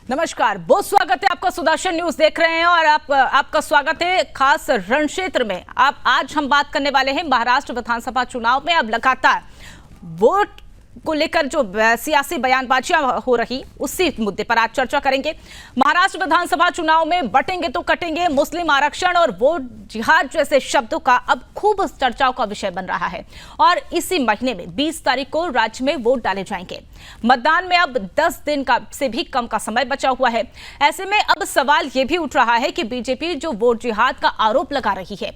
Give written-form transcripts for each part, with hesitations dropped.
नमस्कार, बहुत स्वागत है आपका। सुदर्शन न्यूज देख रहे हैं और आपका स्वागत है खास रण क्षेत्र में। आज हम बात करने वाले हैं महाराष्ट्र विधानसभा चुनाव में अब लगातार वोट को लेकर जो सियासी बयानबाजियां हो रही, उसी मुद्दे पर आज चर्चा करेंगे। महाराष्ट्र विधानसभा चुनाव में बटेंगे तो कटेंगे, मुस्लिम आरक्षण और वोट जिहाद जैसे शब्दों का अब खूब चर्चाओं का विषय बन रहा है। और इसी महीने में 20 तारीख को राज्य में वोट डाले जाएंगे। मतदान में अब 10 दिन का से भी कम का समय बचा हुआ है। ऐसे में अब सवाल यह भी उठ रहा है कि बीजेपी जो वोट जिहाद का आरोप लगा रही है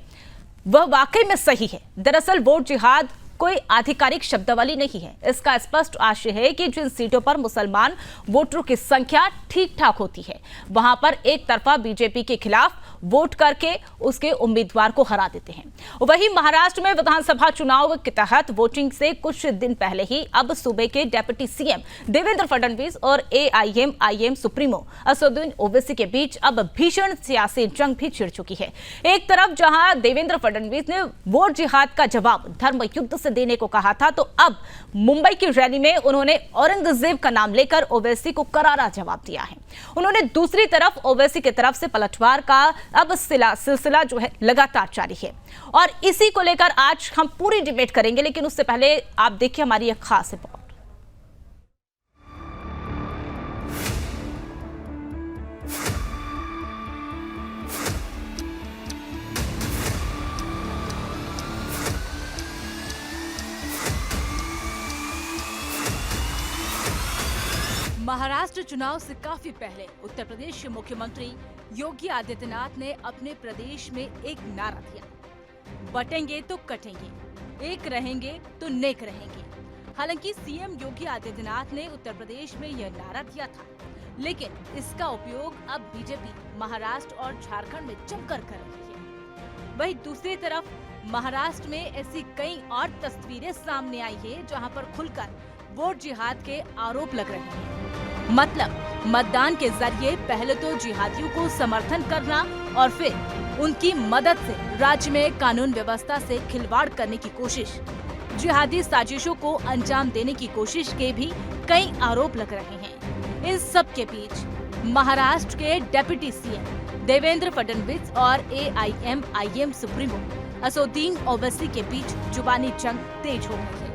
वह वाकई में सही है। दरअसल वोट जिहाद कोई आधिकारिक शब्दावली नहीं है। इसका स्पष्ट आशय है कि जिन सीटों पर मुसलमान वोटरों की संख्या ठीक ठाक होती है, वहां पर एक तरफा बीजेपी के खिलाफ वोट करके उसके उम्मीदवार को हरा देते हैं। वहीं महाराष्ट्र में विधानसभा चुनाव के तहत वोटिंग से कुछ दिन पहले ही अब सूबे के डिप्टी सीएम देवेंद्र फडणवीस और एआईएम सुप्रीमो असदुद्दीन ओवैसी के बीच अब भीषण सियासी जंग भी छिड़ चुकी है। एक तरफ जहां देवेंद्र फडणवीस ने वोट जिहाद का जवाब धर्म युद्ध से देने को कहा था, तो अब मुंबई की रैली में उन्होंने औरंगजेब का नाम लेकर ओवैसी को करारा जवाब दिया है। उन्होंने दूसरी तरफ ओवैसी की तरफ से पलटवार का अब सिलसिला जो है लगातार जारी है और इसी को लेकर आज हम पूरी डिबेट करेंगे। लेकिन उससे पहले आप देखिए हमारी एक खास रिपोर्ट। महाराष्ट्र चुनाव से काफी पहले उत्तर प्रदेश के मुख्यमंत्री योगी आदित्यनाथ ने अपने प्रदेश में एक नारा दिया, बटेंगे तो कटेंगे, एक रहेंगे तो नेक रहेंगे। हालांकि सीएम योगी आदित्यनाथ ने उत्तर प्रदेश में यह नारा दिया था, लेकिन इसका उपयोग अब बीजेपी महाराष्ट्र और झारखंड में जमकर कर रही है। वहीं दूसरी तरफ महाराष्ट्र में ऐसी कई और तस्वीरें सामने आई है जहां पर खुलकर वोट जिहाद के आरोप लग रहे हैं। मतलब मतदान के जरिए पहले तो जिहादियों को समर्थन करना और फिर उनकी मदद से राज्य में कानून व्यवस्था से खिलवाड़ करने की कोशिश, जिहादी साजिशों को अंजाम देने की कोशिश के भी कई आरोप लग रहे हैं। इस सब के बीच महाराष्ट्र के डिप्टी सीएम देवेंद्र फडणवीस और एआईएम सुप्रीमो असदुद्दीन ओवैसी के बीच जुबानी जंग तेज हो गई है।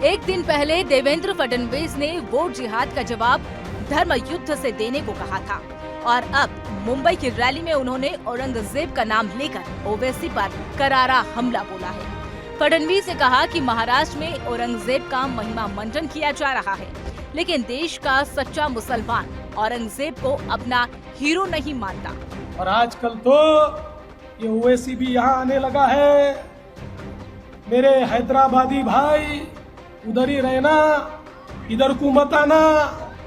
एक दिन पहले देवेंद्र फडणवीस ने वोट जिहाद का जवाब धर्म युद्ध से देने को कहा था और अब मुंबई की रैली में उन्होंने औरंगजेब का नाम लेकर ओवैसी पर करारा हमला बोला है। फडणवीस ने कहा कि महाराष्ट्र में औरंगजेब का महिमा मंडन किया जा रहा है, लेकिन देश का सच्चा मुसलमान औरंगजेब को अपना हीरो नहीं मानता। और आजकल तो ये ओवैसी भी यहाँ आने लगा है। मेरे हैदराबादी भाई उधर ही रहना, इधर को मत आना।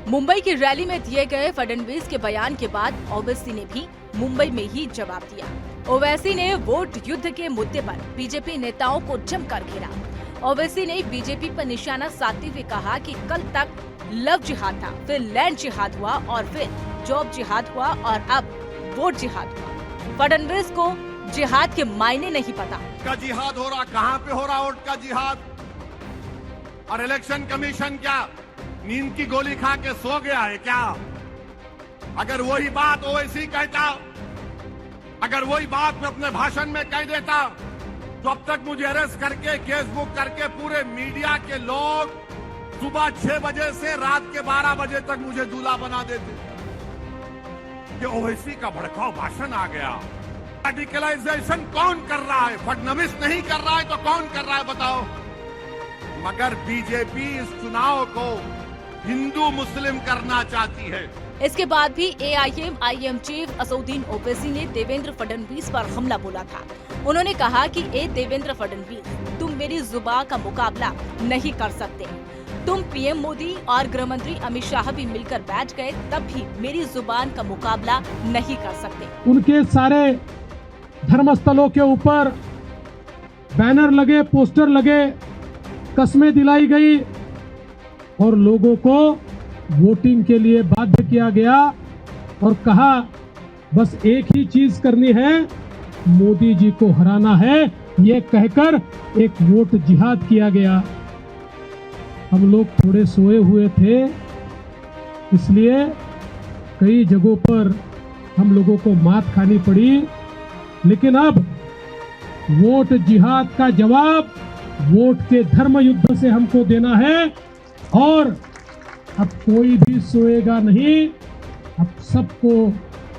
मुंबई की रैली में दिए गए फडणवीस के बयान के बाद ओवैसी ने भी मुंबई में ही जवाब दिया। ओवैसी ने वोट युद्ध के मुद्दे पर बीजेपी नेताओं को जमकर घेरा। ओवैसी ने बीजेपी पर निशाना साधते हुए कहा कि कल तक लव जिहाद था, फिर लैंड जिहाद हुआ और फिर जॉब जिहाद हुआ और अब वोट जिहाद हुआ। फडणवीस को जिहाद के मायने नहीं पता। का जिहाद हो रहा, कहाँ पे हो रहा वोट का जिहाद? और इलेक्शन कमीशन क्या नींद की गोली खा के सो गया है क्या? अगर वही बात ओवैसी कहता, अगर वही बात मैं अपने भाषण में कह देता, तो अब तक मुझे अरेस्ट करके केस बुक करके पूरे मीडिया के लोग सुबह 6 बजे से रात के 12 बजे तक मुझे दूल्हा बना देते। कि ओवैसी का भड़काऊ भाषण आ गया। रेडिकलाइजेशन कौन कर रहा है? फडणवीस नहीं कर रहा है तो कौन कर रहा है बताओ? मगर बीजेपी इस चुनाव को हिंदू मुस्लिम करना चाहती है। इसके बाद भी एआईएम चीफ असदुद्दीन ओवैसी ने देवेंद्र फडणवीस पर हमला बोला था। उन्होंने कहा कि देवेंद्र फडणवीस, तुम मेरी जुबान का मुकाबला नहीं कर सकते। तुम पीएम मोदी और गृह मंत्री अमित शाह भी मिलकर बैठ गए, तब भी मेरी जुबान का मुकाबला नहीं कर सकते। उनके सारे धर्मस्थलों के ऊपर बैनर लगे, पोस्टर लगे, कस्में दिलाई गई और लोगों को वोटिंग के लिए बाध्य किया गया और कहा बस एक ही चीज करनी है, मोदी जी को हराना है। ये कहकर एक वोट जिहाद किया गया। हम लोग थोड़े सोए हुए थे, इसलिए कई जगहों पर हम लोगों को मात खानी पड़ी, लेकिन अब वोट जिहाद का जवाब वोट के धर्म युद्ध से हमको देना है और अब कोई भी सोएगा नहीं, अब सबको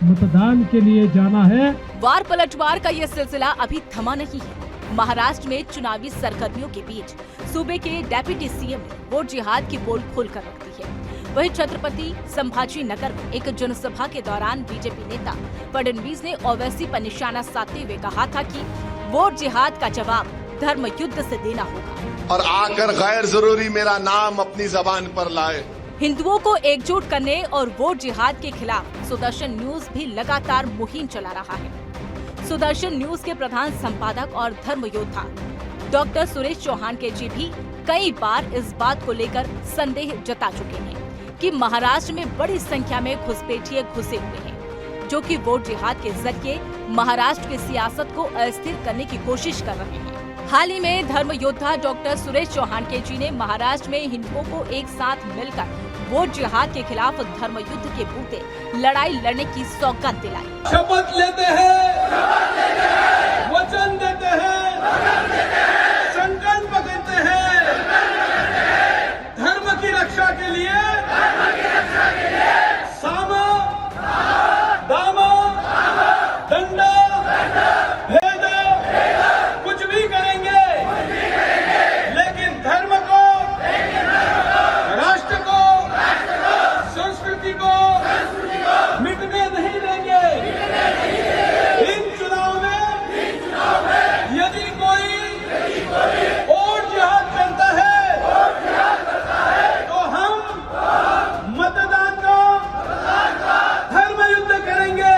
मतदान के लिए जाना है। वार पलटवार का ये सिलसिला अभी थमा नहीं है। महाराष्ट्र में चुनावी सरगर्मियों के बीच सूबे के डेप्यूटी सीएम ने वोट जिहाद की पोल खोलकर रख दी है। वहीं छत्रपति संभाजी नगर में एक जनसभा के दौरान बीजेपी नेता फडणवीस ने ओवैसी पर निशाना साधते हुए कहा था कि वोट जिहाद का जवाब धर्म युद्ध से देना होगा और आकर गैर जरूरी मेरा नाम अपनी जबान पर लाए। हिंदुओं को एकजुट करने और वोट जिहाद के खिलाफ सुदर्शन न्यूज भी लगातार मुहिम चला रहा है। सुदर्शन न्यूज के प्रधान संपादक और धर्म योद्धा डॉक्टर सुरेश चौहान के जी भी कई बार इस बात को लेकर संदेह जता चुके हैं कि महाराष्ट्र में बड़ी संख्या में घुसपैठिए घुसे हुए हैं, जो कि वोट जिहाद के जरिए महाराष्ट्र की सियासत को अस्थिर करने की कोशिश कर रहे हैं। हाल ही में धर्म योद्धा डॉक्टर सुरेश चौहान के जी ने महाराष्ट्र में हिंदुओं को एक साथ मिलकर वोट जिहाद के खिलाफ धर्म युद्ध के बूते लड़ाई लड़ने की सौगात दिलाई। शपथ लेते हैं, वचन देते हैं, संकल्प करते हैं, धर्म की रक्षा के लिए सामा, दामा, दंडा, भेद कुछ भी करेंगे, लेकिन धर्म को, राष्ट्र को, संस्कृति को मिटने नहीं देंगे। इन चुनाव में यदि कोई वोट जिहाद करता है तो हम मतदान का धर्म युद्ध करेंगे।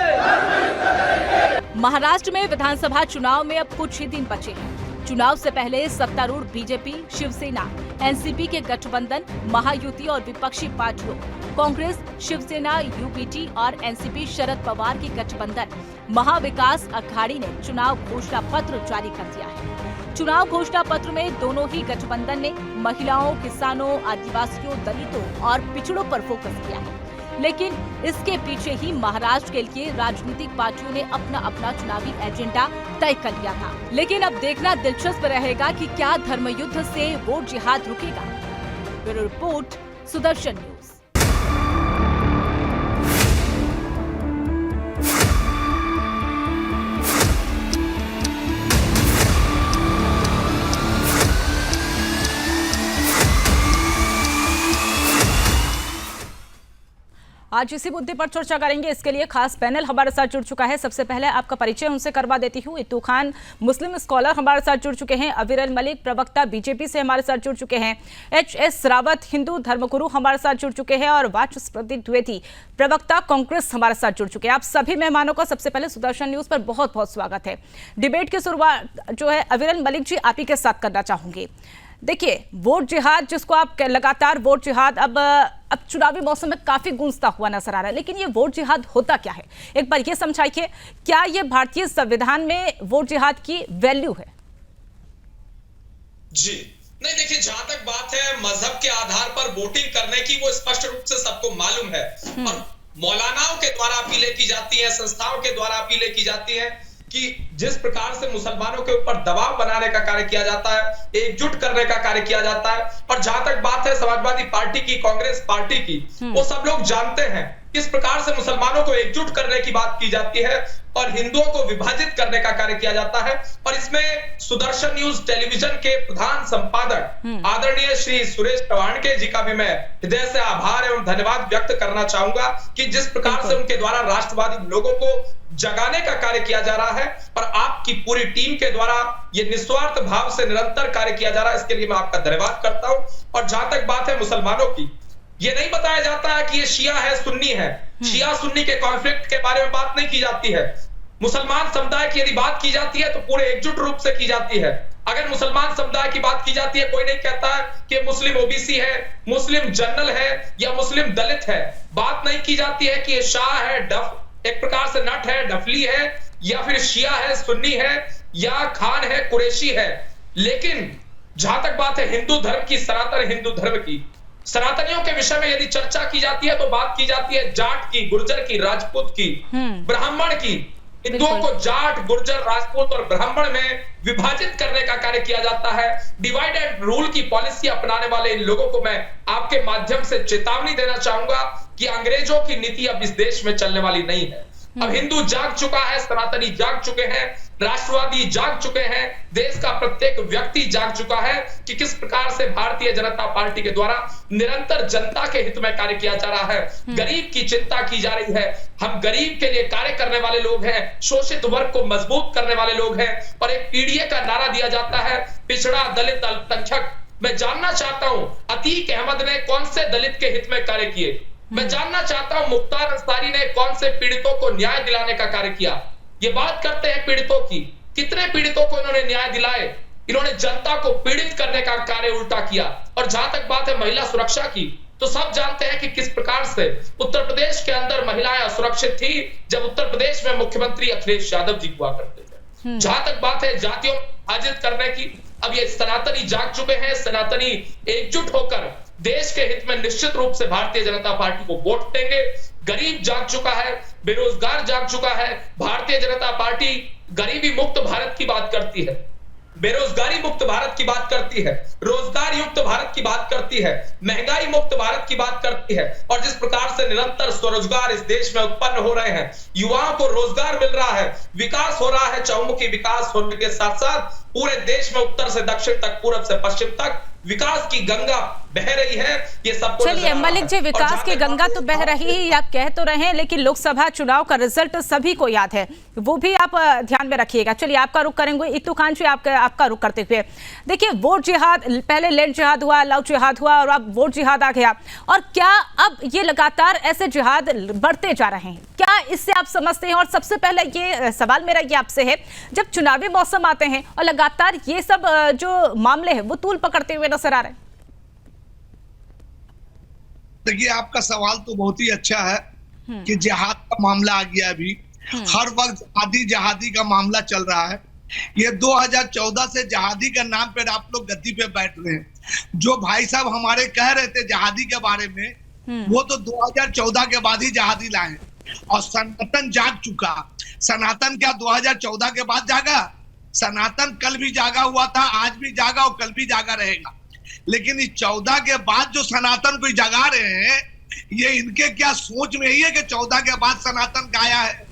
महाराष्ट्र में विधानसभा चुनाव में अब कुछ ही दिन बचे हैं। चुनाव से पहले सत्तारूढ़ बीजेपी, शिवसेना, एनसीपी के गठबंधन, महायुति और विपक्षी पार्टियों कांग्रेस, शिवसेना, यूपीटी और एनसीपी शरद पवार की गठबंधन महाविकास अघाड़ी ने चुनाव घोषणा पत्र जारी कर दिया है। चुनाव घोषणा पत्र में दोनों ही गठबंधन ने महिलाओं, किसानों, आदिवासियों, दलितों और पिछड़ों पर फोकस किया है। लेकिन इसके पीछे ही महाराष्ट्र के लिए राजनीतिक पार्टियों ने अपना अपना चुनावी एजेंडा तय कर लिया था। लेकिन अब देखना दिलचस्प रहेगा कि क्या धर्म युद्ध से वोट जिहाद रुकेगा। Bureau report, Sudarshan news. आज इसी मुद्दे पर चर्चा करेंगे। इसके लिए खास पैनल हमारे साथ जुड़ चुका है। सबसे पहले आपका परिचय उनसे करवा देती हूँ। इत्तू खान, मुस्लिम स्कॉलर, हमारे साथ जुड़ चुके हैं। अविरल मलिक, प्रवक्ता, बीजेपी से हमारे साथ जुड़ चुके हैं। एच.एस. रावत, हिंदू धर्मगुरु, हमारे साथ जुड़ चुके हैं। और वाचस्पति द्विवेदी, प्रवक्ता, कांग्रेस, हमारे साथ जुड़ चुके हैं। आप सभी मेहमानों का सबसे पहले सुदर्शन न्यूज पर बहुत बहुत स्वागत है। डिबेट की शुरुआत जो है अविरल मलिक जी आप ही के साथ करना चाहूंगी। देखिए, वोट जिहाद जिसको आप लगातार वोट जिहाद अब चुनावी मौसम में काफी गूंजता हुआ नजर आ रहा है, लेकिन ये वोट जिहाद होता क्या है? एक बार ये समझाइए, क्या ये भारतीय संविधान में वोट जिहाद की वैल्यू है? जी नहीं, देखिए, जहां तक बात है मजहब के आधार पर वोटिंग करने की, वो स्पष्ट रूप से सबको मालूम है और मौलानाओं के द्वारा अपीलें की जाती है, संस्थाओं के द्वारा अपीलें की जाती है कि जिस प्रकार से मुसलमानों के ऊपर दबाव बनाने का कार्य किया जाता है, एकजुट करने का कार्य किया जाता है। और जहां तक बात है समाजवादी पार्टी की, कांग्रेस पार्टी की, वो सब लोग जानते हैं किस प्रकार से मुसलमानों को एकजुट करने की बात की जाती है और हिंदुओं को विभाजित करने का कार्य किया जाता है। और इसमें सुदर्शन न्यूज टेलीविजन के प्रधान संपादक आदरणीय श्री सुरेश चौहान के जी का भी मैं हृदय से आभार एवं धन्यवाद व्यक्त करना चाहूंगा कि जिस प्रकार से उनके द्वारा राष्ट्रवादी लोगों को जगाने का कार्य किया जा रहा है और आपकी पूरी टीम के द्वारा ये निस्वार्थ भाव से निरंतर कार्य किया जा रहा है, इसके लिए मैं आपका धन्यवाद करता हूं। और जहां तक बात है मुसलमानों की, ये नहीं बताया जाता है कि ये शिया है, सुन्नी है। शिया सुन्नी के कॉन्फ्लिक्ट के बारे में बात नहीं की जाती है। मुसलमान समुदाय की यदि बात की जाती है तो पूरे एकजुट रूप से की जाती है। अगर मुसलमान समुदाय की बात की जाती है, कोई नहीं कहता है कि मुस्लिम ओबीसी है, मुस्लिम जनरल है या मुस्लिम दलित है। बात नहीं की जाती है कि ये शाह है, डफ एक प्रकार से नट है, डफली है, या फिर शिया है, सुन्नी है, या खान है, कुरैशी है। लेकिन जहां तक बात है हिंदू धर्म की, सनातन हिंदू धर्म की, सनातनियों के विषय में यदि चर्चा की जाती है तो बात की जाती है जाट की, गुर्जर की, राजपूत की, ब्राह्मण की। हिंदुओं को जाट, गुर्जर, राजपूत और ब्राह्मण में विभाजित करने का कार्य किया जाता है। डिवाइड एंड रूल की पॉलिसी अपनाने वाले इन लोगों को मैं आपके माध्यम से चेतावनी देना चाहूंगा कि अंग्रेजों की नीति अब इस देश में चलने वाली नहीं है। अब हिंदू जाग चुका है, सनातनी जाग चुके हैं, राष्ट्रवादी जाग चुके हैं, देश का प्रत्येक व्यक्ति जाग चुका है कि किस प्रकार से भारतीय जनता पार्टी के द्वारा निरंतर जनता के हित में कार्य किया जा रहा है। गरीब की चिंता की जा रही है। हम गरीब के लिए कार्य करने वाले लोग हैं, शोषित वर्ग को मजबूत करने वाले लोग हैं और एक पीडीए का नारा दिया जाता है, पिछड़ा, दलित, अल्पसंख्यक। मैं जानना चाहता हूं अतीक अहमद ने कौन से दलित के हित में कार्य किए? मैं जानना चाहता हूं मुख्तार अंसारी ने कौन से पीड़ितों को न्याय दिलाने का कार्य किया? ये बात करते हैं पीड़ितों की, कितने पीड़ितों को इन्होंने न्याय दिलाए? इन्होंने जनता को पीड़ित करने का कार्य उल्टा किया। और जहां तक बात है महिला सुरक्षा की, तो सब जानते हैं कि किस प्रकार से उत्तर प्रदेश के अंदर महिलाएं असुरक्षित थी जब उत्तर प्रदेश में मुख्यमंत्री अखिलेश यादव जी हुआ करते थे। जहां तक बात है जातियों विभाजित करने की, अब ये सनातनी जाग चुके हैं। सनातनी एकजुट होकर देश के हित में निश्चित रूप से भारतीय जनता पार्टी को वोट देंगे। गरीब जाग चुका है, बेरोजगार जाग चुका है। भारतीय जनता पार्टी गरीबी मुक्त भारत की बात करती है, बेरोजगारी मुक्त भारत की बात करती है, रोजगार युक्त भारत की बात करती है, महंगाई मुक्त भारत की बात करती है। और जिस प्रकार से निरंतर स्वरोजगार इस देश में उत्पन्न हो रहे हैं, युवाओं को रोजगार मिल रहा है, विकास हो रहा है, चहुमुखी विकास होने के साथ साथ पूरे देश में उत्तर से दक्षिण तक, पूरब से पश्चिम तक विकास की गंगा बह रही है। ये सब चलिए मलिक जी, विकास की गंगा तो बह रही ही, आप कह तो रहे हैं, लेकिन लोकसभा चुनाव का रिजल्ट सभी को याद है, वो भी आप ध्यान में रखिएगा। चलिए आपका रुख करेंगे इत्तू खान जी, आपका रुख करते हुए देखिए, वोट जिहाद, पहले लैंड जिहाद हुआ, लव जिहाद हुआ और अब वोट जिहाद आ गया। और क्या अब ये लगातार ऐसे जिहाद बढ़ते जा रहे हैं? क्या इससे आप समझते हैं? और सबसे पहले ये सवाल मेरा ये आपसे है, जब चुनावी मौसम आते हैं और लगातार ये सब जो मामले हैं वो तूल पकड़ते हुए नजर आ रहे हैं। देखिए, आपका सवाल तो बहुत ही अच्छा है कि जिहाद का मामला आ गया। अभी हर वक्त जहादी का मामला चल रहा है। ये 2014 से जहादी का नाम पे आप लोग गद्दी पे बैठ रहे हैं। जो भाई साहब हमारे कह रहे थे जहादी के बारे में, वो तो 2014 के बाद ही जहादी लाए। और सनातन जाग चुका। सनातन क्या 2014 के बाद जागा? सनातन कल भी जागा हुआ था, आज भी जागा और कल भी जागा रहेगा। लेकिन इस 14 के बाद जो सनातन को जगा रहे हैं, ये इनके क्या सोच में ही है कि 14 के बाद सनातन गाया है?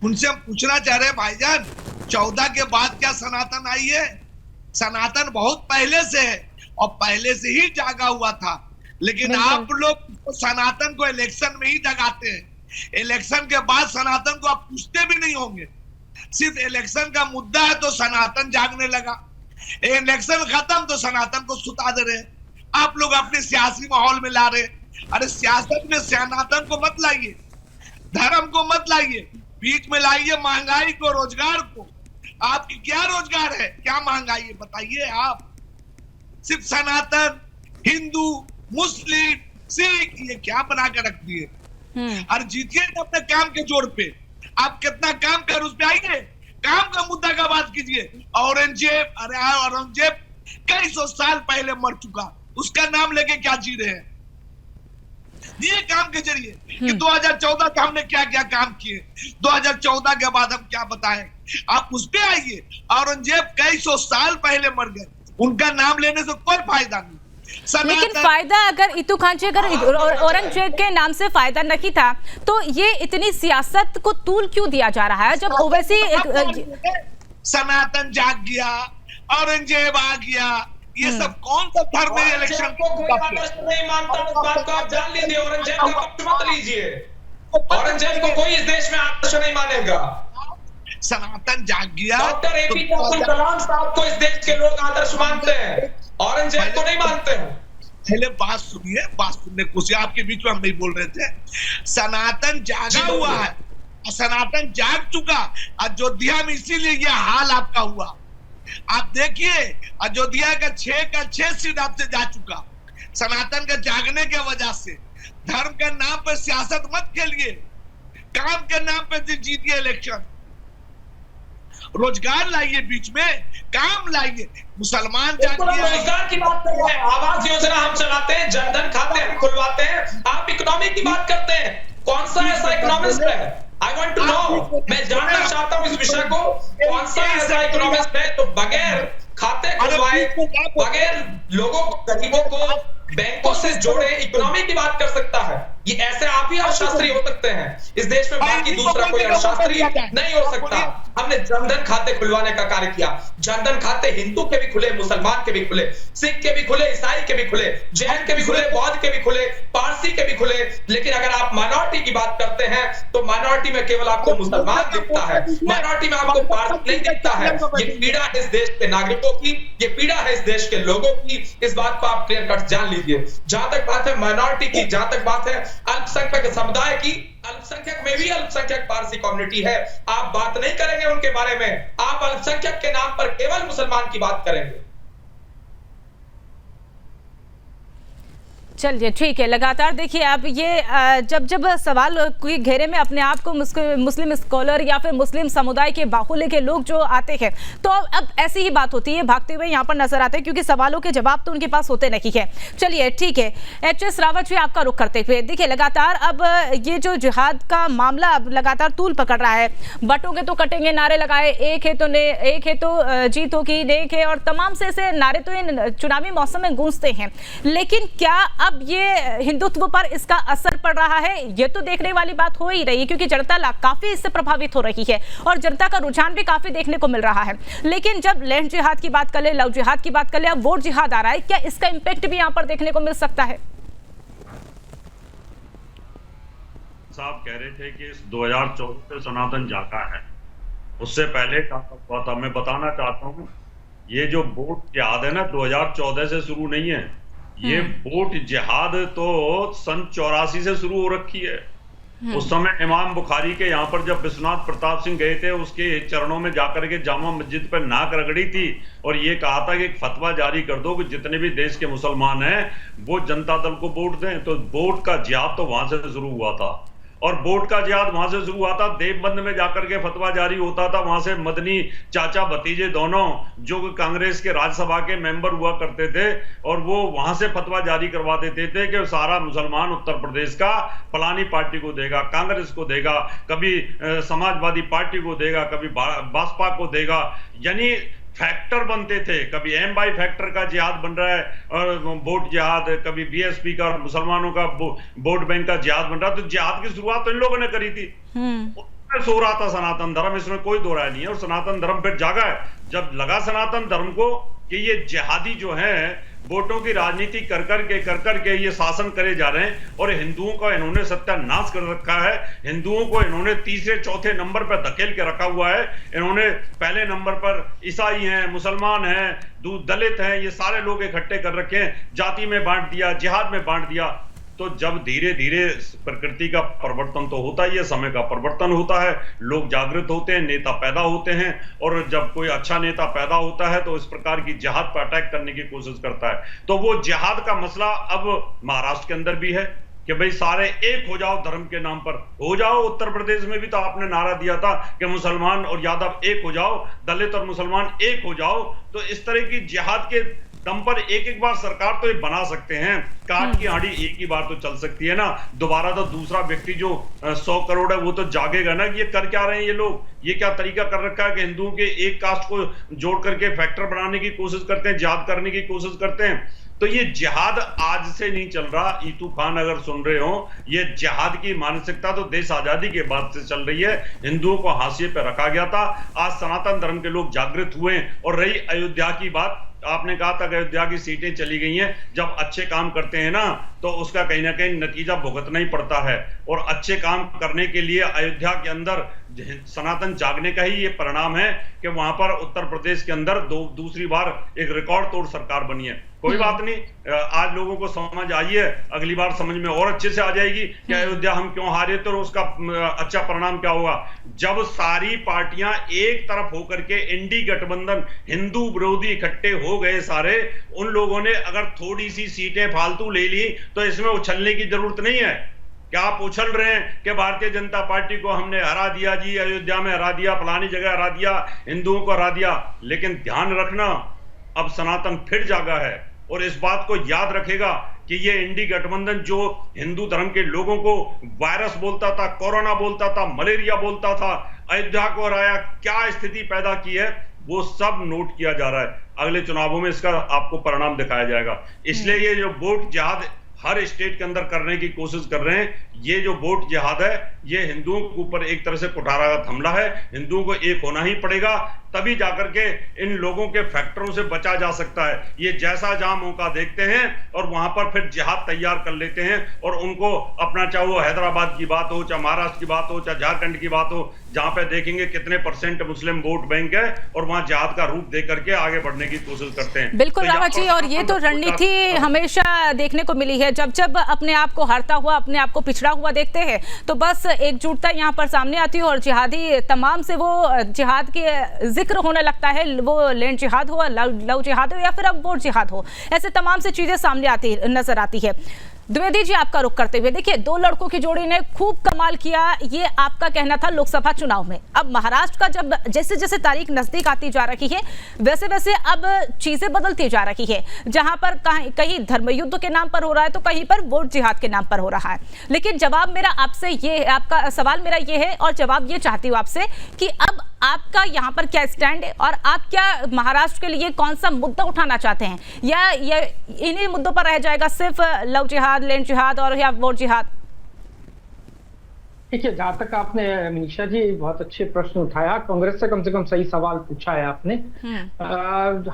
उनसे हम पूछना चाह रहे हैं, भाईजान 14 के बाद क्या सनातन आई है? सनातन बहुत पहले से है और पहले से ही जागा हुआ था। लेकिन आप लोग सनातन को इलेक्शन में ही जगाते हैं। इलेक्शन के बाद सनातन को आप पूछते भी नहीं होंगे। सिर्फ इलेक्शन का मुद्दा है तो सनातन जागने लगा, इलेक्शन खत्म तो सनातन को सुता दे रहे। आप लोग अपने सियासी माहौल में ला रहे। अरे सियासत में सनातन को मत लाइए, धर्म को मत लाइए, बीच में लाइए महंगाई को, रोजगार को। आपकी क्या रोजगार है, क्या महंगाई है, बताइए आप। सिर्फ सनातन, हिंदू, मुस्लिम, सिख, ये क्या बना कर रख दिए। और जीतिए अपने काम के जोर पे। आप कितना काम कर उस पे आइए, काम का मुद्दा का बात कीजिए। औरंगजेब, अरे औरंगजेब कई सौ साल पहले मर चुका, उसका नाम लेके क्या जी रहे हैं? ये काम के जरिए कि 2014 का हमने क्या क्या काम किए, 2014 के बाद हम क्या बताएं। आप उस पे आइए। औरंगजेब कई सौ साल पहले मर गए, उनका नाम लेने से कोई फायदा नहीं। लेकिन फायदा, अगर इत्तू खान जी, अगर औरंगजेब के नाम से फायदा नहीं था तो ये इतनी सियासत को तूल क्यों दिया जा रहा है? जब ओवैसी सनातन जाग गया, औरंगजेब आ गया, ये सब कौन सा धर्म है? इलेक्शन को कोई आदर्श नहीं मानता, उस बात को आप जान लीजिए। औरंगजेब का पक्ष मत लीजिए। औरंगजेब को कोई इस देश में आदर्श नहीं मानेगा। सनातन जाग गया। डॉक्टर एपीजे अब्दुल कलाम साहब को इस देश के लोग आदर्श मानते हैं, औरंगजेब को नहीं मानते हैं। पहले बात सुनिए, बात सुनने की कोशिश। आपके बीच में हम नहीं बोल रहे थे। सनातन जागा हुआ है, सनातन जाग चुका। अयोध्या में इसीलिए यह हाल आपका हुआ। आप देखिए, अयोध्या का 6 सीट आपसे जा चुका, सनातन के जागने के वजह से। धर्म के नाम पर सियासत मत खेलिए, काम के नाम पर जीतिए इलेक्शन। रोजगार लाइए, बीच में काम लाइए। मुसलमान बिल्कुल, हम जातियां रोजगार की बात कर रहे हैं, आवास योजना हम चलाते हैं, जनधन खाते हम खुलवाते हैं, आप इकोनॉमी की बात करते हैं। कौन सा ऐसा इकोनॉमिस्ट है? आई वांट टू नो, मैं जानना चाहता हूं इस विषय को। कौन सा ऐसा इकोनॉमिस्ट है तो बगैर खाते खुलवाए, बगैर लोगों को, गरीबों को बैंकों से जोड़े इकोनॉमी की बात कर सकता है? ये ऐसे आप ही अर्थशास्त्री हो सकते हैं इस देश में, बाकी दूसरा कोई अर्थशास्त्री नहीं हो सकता। हमने जनधन खाते खुलवाने का कार्य किया। जनधन खाते हिंदू के भी खुले, मुसलमान के भी खुले, सिख के भी खुले, ईसाई के भी खुले, जैन के भी खुले, बौद्ध के भी खुले, पारसी के भी खुले। लेकिन अगर आप माइनॉरिटी की बात करते हैं तो माइनॉरिटी में केवल आपको मुसलमान दिखता है, माइनॉरिटी में आपको पारसी नहीं दिखता है। ये पीड़ा है इस देश के नागरिकों की, ये पीड़ा है इस देश के लोगों की। इस बात को आप क्लियर कट जान लीजिए। जहां तक बात है माइनॉरिटी की, जहां तक बात है अल्पसंख्यक समुदाय की, अल्पसंख्यक में भी अल्पसंख्यक पारसी कम्युनिटी है, आप बात नहीं करेंगे उनके बारे में। आप अल्पसंख्यक के नाम पर केवल मुसलमान की बात करेंगे। चलिए ठीक है, लगातार देखिए आप ये जब जब सवाल के घेरे में अपने आप को मुस्लिम स्कॉलर या फिर मुस्लिम समुदाय के बाहुल्य के लोग जो आते हैं तो अब ऐसी ही बात होती है, भागते हुए यहाँ पर नजर आते हैं क्योंकि सवालों के जवाब तो उनके पास होते नहीं है। चलिए ठीक है, एच.एस. रावत जी आपका रुख करते हुए देखिए लगातार अब ये जो जिहाद का मामला अब लगातार तूल पकड़ रहा है। बटोगे तो कटेंगे नारे लगाए, एक है तो जीत होगी, नेक है, और तमाम से ऐसे नारे तो इन चुनावी मौसम में गूंजते हैं। लेकिन क्या अब ये हिंदुत्व पर इसका असर पड़ रहा है? ये तो देखने वाली बात हो ही रही है क्योंकि जनता काफी इससे प्रभावित हो रही है और जनता का रुझान भी काफी देखने को मिल रहा है। लेकिन जब लैंड जिहाद की बात कर ले, लव जिहाद की बात कर ले, अब वोट जिहाद आ रहा है, क्या इसका इंपैक्ट भी यहाँ पर देखने को मिल सकता है? साहब कह रहे थे कि 2014 से सनातन जागा है, उससे पहले था। मैं बताना चाहता हूँ ये जो वोट जिहाद है ना 2014 से शुरू नहीं है, ये वोट जिहाद तो सन 84 से शुरू हो रखी है। उस समय इमाम बुखारी के यहाँ पर जब विश्वनाथ प्रताप सिंह गए थे, उसके चरणों में जाकर के जामा मस्जिद पर नाक रगड़ी थी और ये कहा था कि एक फतवा जारी कर दो कि जितने भी देश के मुसलमान हैं वो जनता दल को वोट दें। तो वोट का जिहाद तो वहां से शुरू हुआ था और वोट का जिहाद वहां से शुरू हुआ था। देवबंद में जाकर के फतवा जारी होता था, वहां से मदनी चाचा भतीजे दोनों जो कांग्रेस के राज्यसभा के मेंबर हुआ करते थे और वो वहां से फतवा जारी करवा देते थे कि सारा मुसलमान उत्तर प्रदेश का फलानी पार्टी को देगा, कांग्रेस को देगा, कभी समाजवादी पार्टी को देगा, कभी भाजपा को देगा। यानी फैक्टर बनते थे, कभी एम बाई फैक्टर का जिहाद बन रहा है और वोट जिहाद, कभी बीएसपी का और मुसलमानों का वोट बैंक का जिहाद बन रहा है। तो जिहाद की शुरुआत तो इन लोगों ने करी थी। सो रहा था सनातन धर्म, इसमें कोई दो राय नहीं है। और सनातन धर्म फिर जागा है जब लगा सनातन धर्म को कि ये जिहादी जो है वोटों की राजनीति कर करके ये शासन करे जा रहे हैं और हिंदुओं का इन्होंने सत्यानाश कर रखा है। हिंदुओं को इन्होंने तीसरे चौथे नंबर पर धकेल के रखा हुआ है। इन्होंने पहले नंबर पर ईसाई हैं, मुसलमान हैं, दलित हैं, ये सारे लोग इकट्ठे कर रखे हैं, जाति में बांट दिया, जिहाद में बांट दिया। तो जब धीरे धीरे प्रकृति का परिवर्तन तो होता ही है, समय का परिवर्तन होता है, लोग जागृत होते हैं, नेता पैदा होते हैं और जब कोई अच्छा नेता पैदा होता है तो इस प्रकार की जिहाद पर अटैक करने की कोशिश करता है। तो वो जिहाद का मसला अब महाराष्ट्र के अंदर भी है कि भाई सारे एक हो जाओ, धर्म के नाम पर हो जाओ। उत्तर प्रदेश में भी तो आपने नारा दिया था कि मुसलमान और यादव एक हो जाओ, दलित और मुसलमान एक हो जाओ। तो इस तरह की जिहाद के दम पर एक बार सरकार तो ये बना सकते हैं, काट की हांडी एक ही बार तो चल सकती है ना। दोबारा तो दूसरा व्यक्ति जो 100 करोड़ है वो तो जागेगा ना कि ये कर क्या रहे हैं ये लोग, ये क्या तरीका कर रखा है कि हिंदुओं के एक कास्ट को जोड़ करके फैक्टर बनाने की कोशिश करते हैं, जिहाद करने की कोशिश करते हैं। तो ये जिहाद आज से नहीं चल रहा। ईतू खान अगर सुन रहे हो, ये जिहाद की मानसिकता तो देश आजादी के बाद से चल रही है। हिंदुओं को हाशिए पे रखा गया था, आज सनातन धर्म के लोग जागृत हुए। और रही अयोध्या की बात, आपने कहा था कि अयोध्या की सीटें चली गई हैं। जब अच्छे काम करते हैं ना तो उसका कहीं ना कहीं नतीजा भुगतना ही पड़ता है। और अच्छे काम करने के लिए अयोध्या के अंदर सनातन जागने का ही ये परिणाम है कि वहां पर उत्तर प्रदेश के अंदर दूसरी बार एक रिकॉर्ड तोड़ सरकार बनी है। कोई बात नहीं, आज लोगों को समझ आई है, अगली बार समझ में और अच्छे से आ जाएगी कि अयोध्या हम क्यों हारे तो उसका अच्छा परिणाम क्या होगा। जब सारी पार्टियां एक तरफ होकर के इंडी गठबंधन हिंदू विरोधी इकट्ठे हो गए सारे, उन लोगों ने अगर थोड़ी सी सीटें फालतू ले ली तो इसमें उछलने की जरूरत नहीं है। क्या आप उछल रहे हैं कि भारतीय जनता पार्टी को हमने हरा दिया जी, अयोध्या में हरा दिया, फलानी जगह हरा दिया, हिंदुओं को हरा दिया। लेकिन ध्यान रखना, अब सनातन फिर जागा है और इस बात को याद रखेगा कि ये इंडी गठबंधन जो हिंदू धर्म के लोगों को वायरस बोलता था, कोरोना बोलता था, मलेरिया बोलता था, अयोध्या को हराया, क्या स्थिति पैदा की है, वो सब नोट किया जा रहा है। अगले चुनावों में इसका आपको परिणाम दिखाया जाएगा। इसलिए ये जो वोट जिहाद हर स्टेट के अंदर करने की कोशिश कर रहे हैं, ये जो वोट जिहाद है, ये हिंदुओं के ऊपर एक तरह से कुठाराघात हमला है। हिंदुओं को एक होना ही पड़ेगा, तभी जाकर के इन लोगों के फैक्टरों से बचा जा सकता है। ये जैसा जहां मौका देखते हैं और वहां पर फिर जिहाद तैयार कर लेते हैं और उनको अपना, चाहे वो हैदराबाद की बात हो, चाहे महाराष्ट्र की बात हो, चाहे झारखंड की बात हो, जहां पे देखेंगे कितने परसेंट मुस्लिम वोट बैंक है और वहां जिहाद का रूप दे करके आगे बढ़ने की कोशिश करते हैं। बिल्कुल रावत जी, और ये तो रणनीति हमेशा देखने को मिली है। जब जब अपने आप को हारता हुआ, अपने आप को पिछड़ा हुआ देखते हैं तो बस एकजुटता यहाँ पर सामने आती है और जिहादी तमाम से वो जिहाद के जिक्र होने लगता है। वो लैंड जिहाद हो, लव जिहाद हो या फिर अब वोट जिहाद हो, ऐसे तमाम से चीजें सामने आती नजर आती है। द्विवेदी जी, आपका रुख करते हुए, देखिए दो लड़कों की जोड़ी ने खूब कमाल किया, ये आपका कहना था लोकसभा चुनाव में। अब महाराष्ट्र का जब जैसे जैसे तारीख नजदीक आती जा रही है, वैसे वैसे अब चीजें बदलती जा रही है। जहां पर कहीं धर्म युद्ध के नाम पर हो रहा है तो कहीं पर वोट जिहाद के नाम पर हो रहा है। लेकिन जवाब मेरा आपसे ये, आपका सवाल मेरा ये है और जवाब ये चाहती हूँ आपसे कि अब आपका यहाँ पर क्या स्टैंड है और आप क्या महाराष्ट्र के लिए कौन सा मुद्दा उठाना चाहते हैं, या इन्हीं मुद्दों पर रह जाएगा, सिर्फ लव जिहाद, लैंड जिहाद और या वोट जिहाद? देखिए, जहां तक आपने मनीषा जी बहुत अच्छे प्रश्न उठाया, कांग्रेस से कम सही सवाल पूछा है आपने।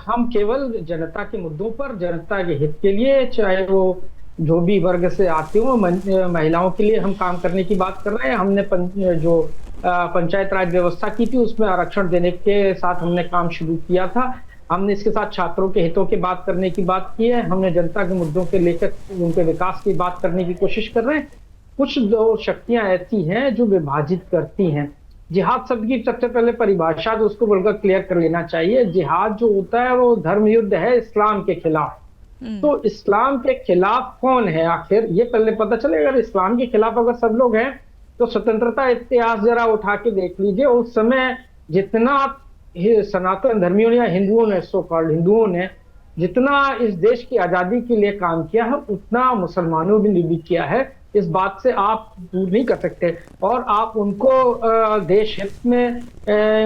हम केवल जनता के मुद्दों पर, जनता के हित के लिए, चाहे वो जो भी वर्ग से आते हो, महिलाओं के लिए हम काम करने की बात कर रहे हैं। हमने जो पंचायत राज व्यवस्था की थी उसमें आरक्षण देने के साथ हमने काम शुरू किया था। हमने इसके साथ छात्रों के हितों की बात करने की बात की है। हमने जनता के मुद्दों के लेकर उनके विकास की बात करने की कोशिश कर रहे हैं। कुछ दो शक्तियां ऐसी हैं जो विभाजित करती हैं। जिहाद शब्द की सबसे पहले परिभाषा तो उसको बोलकर क्लियर कर लेना चाहिए। जिहाद जो होता है वो धर्म युद्ध है इस्लाम के खिलाफ। तो इस्लाम के खिलाफ कौन है आखिर, ये पहले पता चले। अगर इस्लाम के खिलाफ अगर सब लोग हैं तो स्वतंत्रता इतिहास जरा उठा के देख लीजिए। उस समय जितना सनातन धर्मियों या हिंदुओं ने, सो कॉल्ड हिंदुओं ने जितना इस देश की आजादी के लिए काम किया है, उतना मुसलमानों ने भी किया है। इस बात से आप दूर नहीं कर सकते और आप उनको देश हित में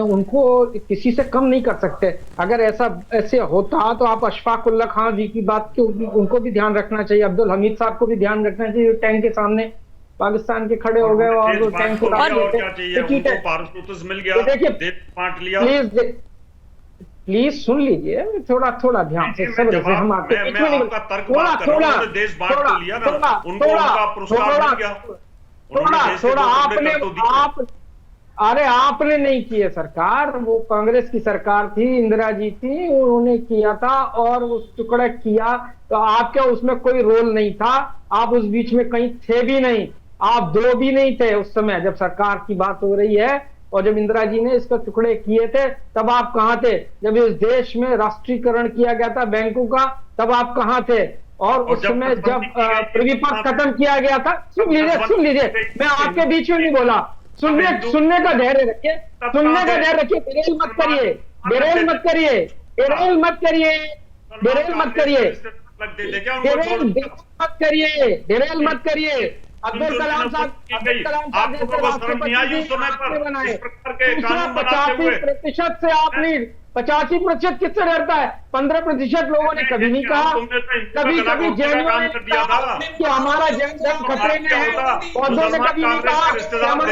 उनको किसी से कम नहीं कर सकते। अगर ऐसे होता तो आप अशफाक उल्लाह खान जी की बात की, उनको भी ध्यान रखना चाहिए। अब्दुल हमीद साहब को भी ध्यान रखना चाहिए। टैंक के सामने पाकिस्तान के खड़े हो गए और वो टैंक को प्लीज सुन लीजिए, थोड़ा ध्यान से, सब्र से। हम आपके बीच में नहीं, थोड़ा आपने नहीं किया सरकार, वो कांग्रेस की सरकार थी, इंदिरा जी थी, उन्होंने किया था और उस टुकड़ा किया तो आपका उसमें कोई रोल नहीं था। आप उस बीच में कहीं थे भी नहीं, आप दो भी नहीं थे उस समय जब सरकार की बात हो रही है। और जब इंदिरा जी ने इसका टुकड़े किए थे तब आप कहां थे? जब इस देश में राष्ट्रीयकरण किया गया था बैंकों का, तब आप कहां थे? और उस समय जब विपक्ष खत्म किया गया था, सुन लीजिए, मैं आपके बीच में नहीं बोला, सुनने का धैर्य रखिए, डेरेल मत करिए। अब्दुल कलाम साहब 85% से आप लीड, 85% किससे डरता है? 15% लोगों ने कभी नहीं कहा, कभी जैनियों ने कहा कि हमारा जैन धर्म खतरे में है, पौधों ने कभी नहीं कहा, मुसलमानों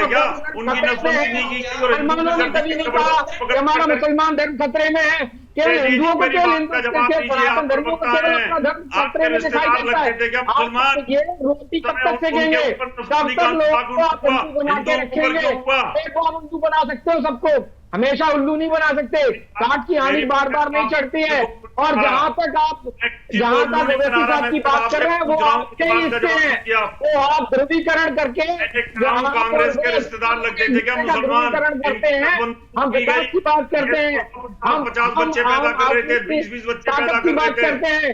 ने कभी नहीं कहा कि हमारा मुसलमान धर्म खतरे में है। केवल हिंदुओं को, सनातन धर्मों को केवल अपना धर्म खतरे में दिखाई देता है। ये रोटी कब तक फेंकेंगे? कब तक लोगों को आप उल्लू बना के रखेंगे? एक बार उल्लू बना सकते हो सबको, हमेशा उल्लू नहीं बना सकते। काट की हानि बार बार नहीं चढ़ती है। और जहां तक ओवैसी साहब की बात कर रहे हैं वो आपके हिस्से हैं, वो आप ध्रुवीकरण करके कांग्रेस के रिश्तेदार लगते थे क्या मुसलमान? करते हैं। हम विकास की बात करते हैं, हम 50 बच्चे पैदा कर रहे थे, 20 बच्चे पैदा की बात करते हैं।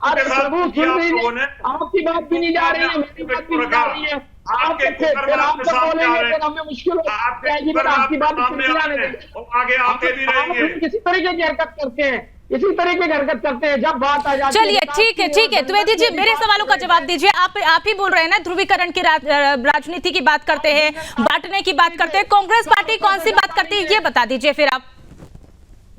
अरे प्रभु सुन लीजिए, आपकी बात भी नहीं जा रही है, मेरी बात भी नहीं जा रही है। आपके कुकर में आपके सामने आ रहे हैं, हमें मुश्किल हो आपके जाएगी, कुकर में आपकी बात सामने आ रहे हैं और आगे आते भी रहेंगे। किसी तरीके की हरकत करते हैं, इसी तरीके की हरकत करते हैं जब बात आ जाती है। चलिए ठीक है द्विवेदी जी, मेरे सवालों का जवाब दीजिए। आप ही बोल रहे हैं ना, ध्रुवीकरण की राजनीति की बात करते हैं, बांटने की बात करते हैं, कांग्रेस पार्टी कौन सी बात करती है ये बता दीजिए फिर आप।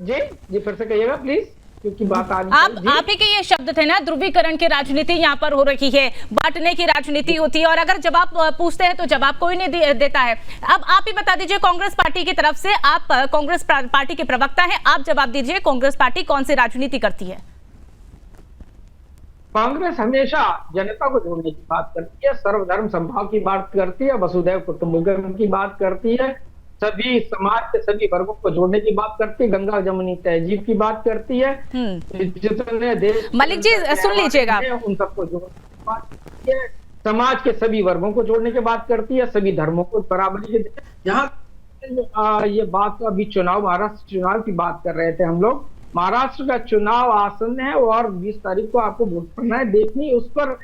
जी फिर से कहिएगा प्लीज, क्योंकि बात आप ही के ये शब्द थे ना, ध्रुवीकरण की राजनीति यहाँ पर हो रही है, बांटने की राजनीति होती है, और अगर जवाब पूछते हैं तो जवाब कोई नहीं देता है। अब आप ही बता दीजिए, कांग्रेस पार्टी की तरफ से, आप कांग्रेस पार्टी के प्रवक्ता हैं, आप जवाब दीजिए, कांग्रेस पार्टी कौन सी राजनीति करती है? कांग्रेस हमेशा जनता को जोड़ने की बात करती है, सर्वधर्म समभाव की बात करती है, वसुधैव कुटुंबकम की बात करती है, सभी समाज के सभी वर्गों को जोड़ने की बात करती है, गंगा जमुनी तहजीब की बात करती है, जितने देश मलिक जी सुन लीजिएगा, उन सबको जोड़ने की बात करती है, समाज के सभी वर्गों को जोड़ने की बात करती है, सभी धर्मों को बराबरी के। जहाँ ये बात अभी महाराष्ट्र चुनाव की बात कर रहे थे हम लोग, महाराष्ट्र का चुनाव आसन्न है और 20 तारीख को आपको वोट करना है। देखनी उस पर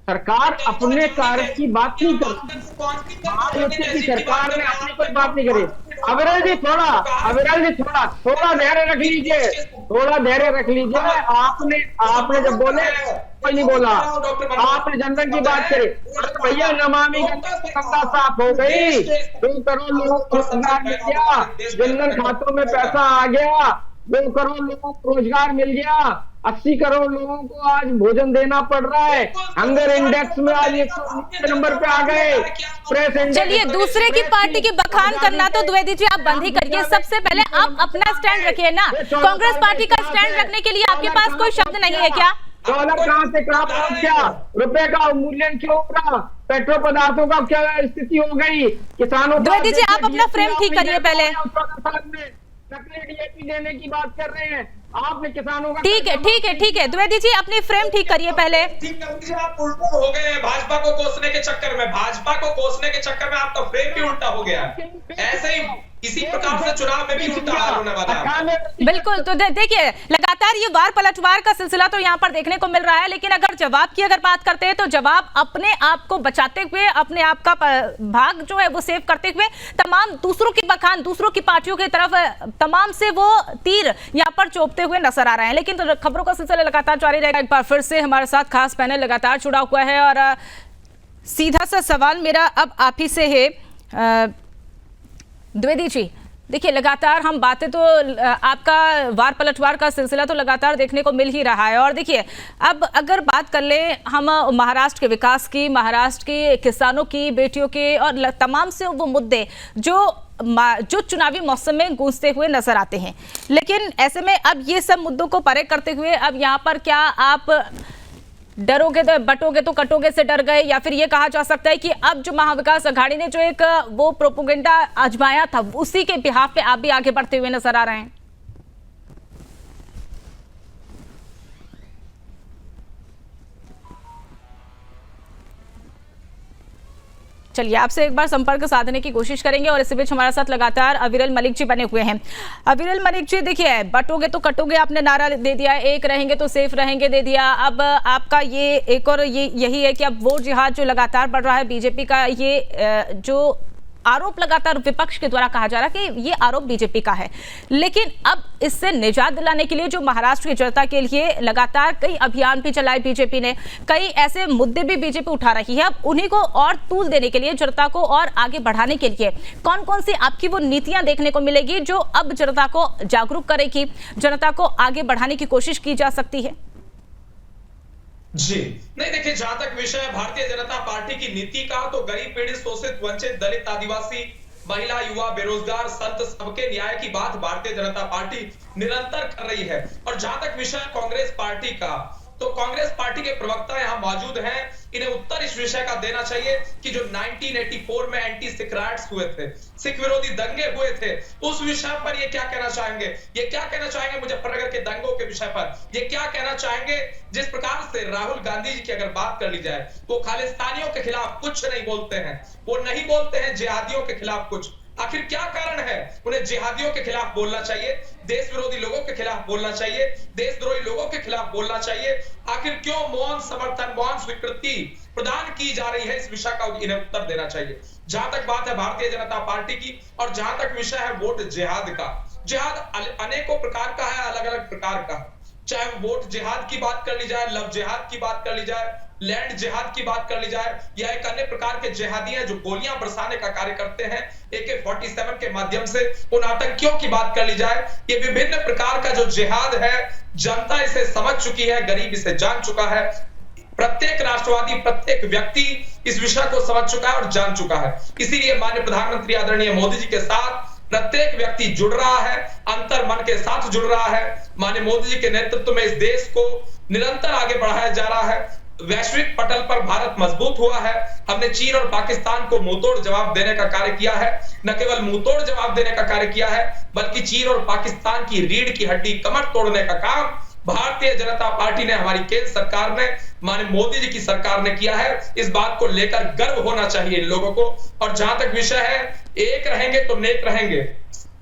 सरकार अपने कार्य की बात नहीं करती, सरकार ने अपनी कोई बात नहीं करी। अविरल जी थोड़ा धैर्य रख लीजिए, आपने जब बोले कोई नहीं बोला, आपने जनधन की बात करी, भैया नमामि गंगा साफ हो गई, 2 करोड़ लोगों को रोजगार मिल गया, जनधन खातों में पैसा आ गया, 2 करोड़ लोगों को रोजगार मिल गया, 80 करोड़ लोगों को आज भोजन देना पड़ रहा है, हंगर इंडेक्स में आज 119 नंबर पे आ गए, प्रेस इंडेक्स। चलिए, दूसरे की पार्टी की बखान करना तो द्विवेदी जी आप बंद ही करिए। सबसे पहले आप अपना स्टैंड रखिए ना। कांग्रेस पार्टी का स्टैंड रखने के लिए आपके पास कोई शब्द नहीं है क्या? डॉलर कहाँ से क्या, रुपए का मूल्य क्यों उतरा, पेट्रोल पदार्थों का क्या स्थिति हो गई, किसानों। द्विवेदी जी आप अपना फ्रेम ठीक करिए पहले। नकली डीएपी देने की बात कर रहे हैं, आपने किसानों का। ठीक है द्विवेदी जी अपनी फ्रेम ठीक करिए पहले। आप उल्टा हो गए हैं भाजपा को कोसने के चक्कर में, आपका फ्रेम भी उल्टा हो गया। ऐसे ही इसी प्रकार से चुनाव में भी उल्टा हाल होने वाला है। बिल्कुल, तो देखिए लगातार ये वार पलटवार का सिलसिला तो यहाँ पर देखने को मिल रहा है, लेकिन अगर जवाब की अगर बात करते हैं तो जवाब अपने आप को बचाते हुए, अपने आप का भाग जो है वो सेव करते हुए, तमाम दूसरों की बखान, दूसरों की पार्टियों की तरफ तमाम से वो तीर यहाँ पर चोपते हुए नजर आ रहे हैं। लेकिन तो खबरों का सिलसिला लगातार जारी रहेगा। एक बार फिर से हमारे साथ खास पैनल लगातार जुड़ा हुआ है और सीधा सा सवाल मेरा अब आप ही से है द्विवेदी जी। देखिए लगातार हम बातें तो आपका वार पलटवार का सिलसिला तो लगातार देखने को मिल ही रहा है, और देखिए अब अगर बात कर ले हम महाराष्ट्र के विकास की, महाराष्ट्र के किसानों की, बेटियों के और तमाम से वो मुद्दे जो चुनावी मौसम में गूंजते हुए नजर आते हैं, लेकिन ऐसे में अब ये सब मुद्दों को परे करते हुए अब यहाँ पर क्या आप डरोगे तो बटोगे तो कटोगे से डर गए, या फिर ये कहा जा सकता है कि अब जो महाविकास अघाड़ी ने जो एक वो प्रोपोगेंडा आजमाया था उसी के बिहाफ पे आप भी आगे बढ़ते हुए नजर आ रहे हैं? चलिए आपसे एक बार संपर्क साधने की कोशिश करेंगे, और इसी बीच हमारे साथ लगातार अविरल मलिक जी बने हुए हैं। अविरल मलिक जी देखिए, बटोगे तो कटोगे आपने नारा दे दिया, एक रहेंगे तो सेफ रहेंगे दे दिया। अब आपका ये एक और यही है कि अब वो जिहाद जो लगातार बढ़ रहा है बीजेपी का, ये जो आरोप लगातार विपक्ष के द्वारा कहा जा रहा है कि ये आरोप बीजेपी का है, लेकिन अब इससे निजात दिलाने के लिए जो महाराष्ट्र की जनता के लिए लगातार कई अभियान भी चलाए बीजेपी ने, कई ऐसे मुद्दे भी बीजेपी उठा रही है, अब उन्हीं को और तूल देने के लिए, जनता को और आगे बढ़ाने के लिए कौन कौन सी आपकी वो नीतियां देखने को मिलेगी जो अब जनता को जागरूक करेगी, जनता को आगे बढ़ाने की कोशिश की जा सकती है? जी नहीं, देखिए जहां तक विषय है भारतीय जनता पार्टी की नीति का, तो गरीब, पीड़ित, शोषित, वंचित, दलित, आदिवासी, महिला, युवा, बेरोजगार, संत, सबके न्याय की बात भारतीय जनता पार्टी निरंतर कर रही है। और जहां तक विषय कांग्रेस पार्टी का, तो कांग्रेस पार्टी के प्रवक्ता यहां मौजूद हैं, इन्हें उत्तर इस विषय का देना चाहिए कि जो 1984 में एंटी सिख राइट्स हुए थे, सिख विरोधी दंगे हुए थे, उस विषय पर ये क्या कहना चाहेंगे, ये क्या कहना चाहेंगे मुजफ्फरनगर के दंगों के विषय पर, ये क्या कहना चाहेंगे जिस प्रकार से राहुल गांधी जी की अगर बात कर ली जाए, वो खालिस्तानियों के खिलाफ कुछ नहीं बोलते हैं, वो नहीं बोलते हैं जिहादियों के खिलाफ कुछ। आखिर क्या कारण है उन्हें जिहादियों के खिलाफ बोलना चाहिए, देश विरोधी लोगों के खिलाफ बोलना चाहिए, देशद्रोही लोगों के खिलाफ बोलना चाहिए? आखिर क्यों मौन समर्थन, मौन स्वीकृति प्रदान की जा रही है, इस विषय का इन्हें उत्तर देना चाहिए। जहां तक बात है भारतीय जनता पार्टी की और जहां तक विषय है वोट जिहाद का, जिहाद अनेकों प्रकार का है, अलग अलग प्रकार का, चाहे वोट जिहाद की बात कर ली जाए, लव जिहाद की बात कर ली जाए, लैंड जिहाद की बात कर ली जाए, या एक अन्य प्रकार के जिहादी हैं जो गोलियां बरसाने का कार्य करते हैं AK-47 के माध्यम से, उन आतंकियों की बात कर ली जाए। ये विभिन्न प्रकार का जो जिहाद है, जनता इसे समझ चुकी है, गरीब इसे जान चुका है, प्रत्येक राष्ट्रवादी, प्रत्येक व्यक्ति इस विषय को समझ चुका है और जान चुका है। इसीलिए माननीय प्रधानमंत्री आदरणीय मोदी जी के साथ प्रत्येक व्यक्ति जुड़ रहा है, अंतर मन के साथ जुड़ रहा है। माननीय मोदी जी के नेतृत्व में इस देश को निरंतर आगे बढ़ाया जा रहा है। वैश्विक पटल पर भारत मजबूत हुआ है। हमने चीन और पाकिस्तान को मुंहतोड़ जवाब देने का कार्य किया है। न केवल मुंहतोड़ जवाब देने का कार्य किया है, बल्कि चीन और पाकिस्तान की रीढ़ की हड्डी, कमर तोड़ने का काम भारतीय जनता पार्टी ने, हमारी केंद्र सरकार ने, माननीय मोदी जी की सरकार ने किया है। इस बात को लेकर गर्व होना चाहिए इन लोगों को। और जहां तक विषय है एक रहेंगे तो नेक रहेंगे,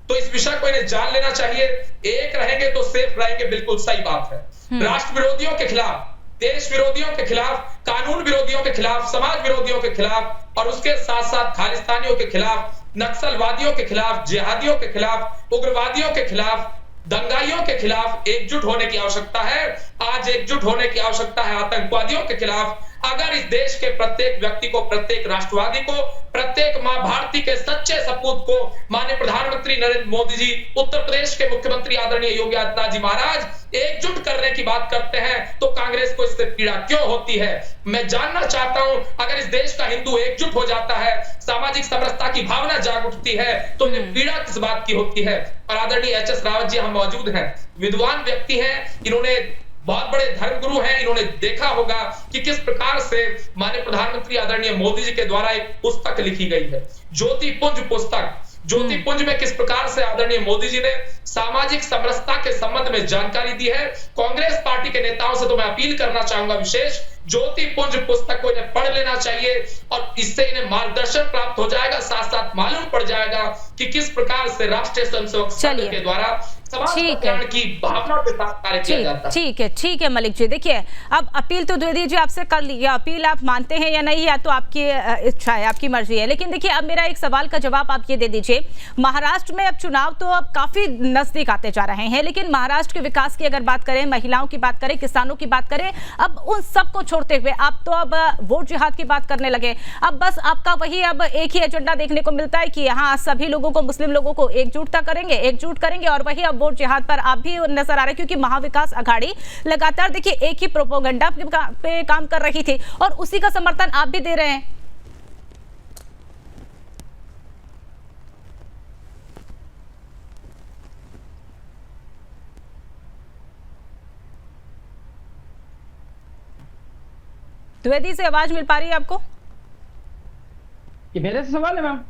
तो इस विषय को इन्हें जान लेना चाहिए। एक रहेंगे तो सेफ रहेंगे, बिल्कुल सही बात है। राष्ट्र विरोधियों के खिलाफ, देश विरोधियों के खिलाफ, कानून विरोधियों के खिलाफ, समाज विरोधियों के खिलाफ और उसके साथ साथ खालिस्तानियों के खिलाफ, नक्सलवादियों के खिलाफ, जिहादियों के खिलाफ, उग्रवादियों के खिलाफ, दंगाइयों के खिलाफ एकजुट होने की आवश्यकता है। आज एकजुट होने की आवश्यकता है आतंकवादियों के खिलाफ। अगर इस देश के प्रत्येक व्यक्ति को, प्रत्येक राष्ट्रवादी को, प्रत्येक मां भारती के सच्चे सपूत को माननीय प्रधानमंत्री नरेंद्र मोदी जी, उत्तर प्रदेश के मुख्यमंत्री आदरणीय योगी आदित्यनाथ जी महाराज एकजुट करने की बात करते हैं, तो कांग्रेस को इससे पीड़ा क्यों होती है? मैं जानना चाहता हूं, अगर इस देश का हिंदू एकजुट हो जाता है, सामाजिक समरसता की भावना जाग उठती है, तो इन्हें पीड़ा किस बात की होती है? और आदरणीय HS रावत जी हम मौजूद हैं, विद्वान व्यक्ति हैं, इन्होंने बहुत बड़े धर्मगुरु हैं, इन्होंने देखा होगा कि किस प्रकार से माननीय प्रधानमंत्री आदरणीय मोदी जी के द्वारा एक पुस्तक लिखी गई है, ज्योतिपुंज पुस्तक। ज्योतिपुंज में किस प्रकार से आदरणीय मोदी जी ने सामाजिक समरसता के संबंध में जानकारी दी है। कांग्रेस पार्टी के नेताओं से तो मैं अपील करना चाहूंगा विशेष, ज्योतिपुंज पुस्तक को इन्हें पढ़ लेना चाहिए और इससे इन्हें मार्गदर्शन प्राप्त हो जाएगा, साथ साथ मालूम पड़ जाएगा कि किस प्रकार से राष्ट्रीय स्वयंसेवक संघ के द्वारा समाज कल्याण की भावना के साथ कार्य किया जाता है। ठीक है मलिक जी, देखिए अब अपील तो दे दीजिए, आपसे कर ली, अपील आप मानते हैं या नहीं, या तो आपकी इच्छा है, आपकी मर्जी है। लेकिन देखिए अब मेरा एक सवाल का जवाब आप ये दे दीजिए, महाराष्ट्र में अब चुनाव तो अब काफी नजदीक आते जा रहे हैं, लेकिन महाराष्ट्र के विकास की अगर बात करें, महिलाओं की बात करें, किसानों की बात करें, अब उन सबको छोड़ते हुए आप तो अब वोट जिहाद की बात करने लगे। अब बस आपका वही अब एक ही एजेंडा देखने को मिलता है कि यहाँ सभी लोगों को, मुस्लिम लोगों को एकजुट करेंगे और वही अब वोट जिहाद पर आप भी नजर आ रहे हैं, क्योंकि महाविकास अघाड़ी लगातार देखिए एक ही प्रोपोगंडा पे काम कर रही थी और उसी का समर्थन आप भी दे रहे हैं। द्विवेदी से आवाज मिल पा रही है आपको? ये मेरे से सवाल है मैम?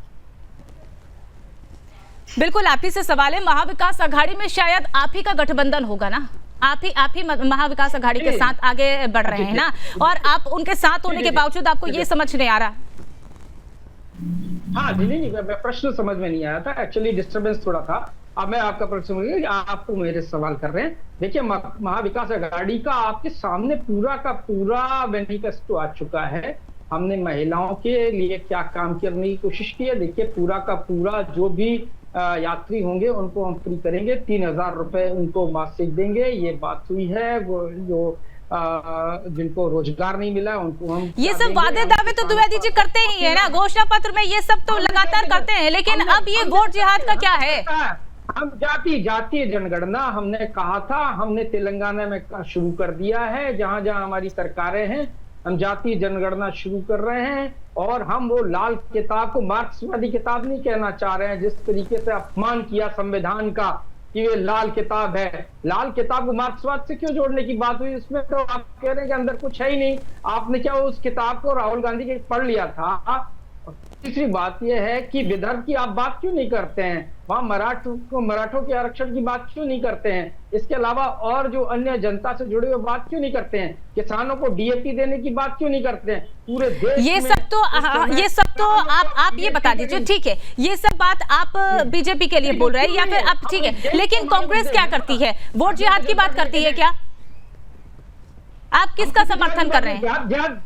बिल्कुल आप ही से सवाल है। महाविकास अघाड़ी में शायद आप ही का गठबंधन होगा ना, आप ही महाविकास अघाड़ी के साथ आगे बढ़ रहे हैं ना, और आप उनके साथ होने के बावजूद आपको ये समझ नहीं आ रहा? हाँ नहीं, प्रश्न समझ में नहीं आया था, एक्चुअली डिस्टर्बेंस थोड़ा था। अब मैं आपका प्रश्न समझ, आपको मेरे सवाल कर रहे हैं। देखिए महाविकास अघाड़ी का आपके सामने पूरा का पूरा मैनिफेस्टो आ चुका है। हमने महिलाओं के लिए क्या काम करने की कोशिश की है, देखिए पूरा का पूरा जो भी यात्री होंगे उनको हम फ्री करेंगे, 3000 रुपए उनको मासिक देंगे, ये बात हुई है। वो जो जिनको रोजगार नहीं मिला उनको हम, ये सब वादे दावे तो द्विवेदी जी करते ही है ना, घोषणा पत्र में ये सब तो लगातार करते हैं, लेकिन अब ये वोट जिहाद का क्या है? हम जातीय जनगणना हमने कहा था, हमने तेलंगाना में शुरू कर दिया है, जहां जहां हमारी सरकारें हैं हम जातीय जनगणना शुरू कर रहे हैं। और हम वो लाल किताब को मार्क्सवादी किताब नहीं कहना चाह रहे हैं, जिस तरीके से अपमान किया संविधान का कि ये लाल किताब है। लाल किताब को मार्क्सवाद से क्यों जोड़ने की बात हुई? उसमें तो आप कह रहे हैं कि अंदर कुछ है ही नहीं। आपने क्या उस किताब को राहुल गांधी के पढ़ लिया था? तीसरी बात यह है कि विदर्भ की आप बात क्यों नहीं करते हैं, वहां मराठों के आरक्षण की बात क्यों नहीं करते हैं? इसके अलावा और जो अन्य जनता से जुड़े हुए बात क्यों नहीं करते हैं? किसानों को DAP देने की बात क्यों नहीं करते हैं? पूरे देश ये सब तो आप ये बता दीजिए, ठीक है, ये सब बात आप बीजेपी के लिए बोल रहे हैं या फिर आप, ठीक है, लेकिन कांग्रेस क्या करती है? वोट जिहाद की बात करती है क्या? आप किसका समर्थन कर रहे हैं?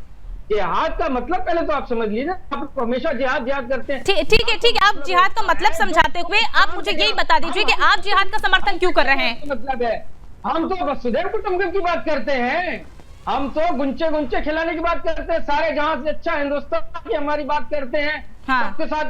जिहाद का मतलब पहले तो आप समझ लीजिए, आप हमेशा जिहाद जिहाद करते हैं। ठीक है, आप जिहाद का मतलब समझाते हुए आप मुझे यही बता दीजिए कि आप जिहाद का समर्थन क्यों कर रहे हैं? मतलब है, हम तो वसुधैव कुटुंबकम की बात करते हैं, हम तो गुंचे गुंचे खिलाने की बात करते हैं, सारे जहां से अच्छा हिंदुस्तान की हमारी बात करते हैं। हाँ। सबके साथ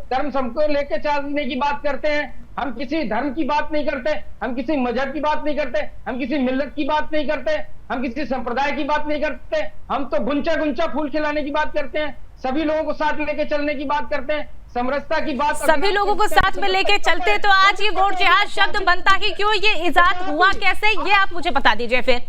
धर्म सबको लेके चलने की बात करते हैं। हम किसी धर्म की बात नहीं करते, हम किसी मजहब की बात नहीं करते, हम किसी मिल्लत की बात नहीं करते, हम किसी संप्रदाय की बात नहीं करते। हम तो गुंचा गुंचा फूल खिलाने की बात करते हैं, सभी लोगों को साथ लेके चलने की बात करते हैं, समरसता की बात। सभी लोगों को साथ में लेके चलते तो आज ये वोट जिहाद शब्द बनता ही क्यों? ये इजाद हुआ कैसे, ये आप मुझे बता दीजिए फिर।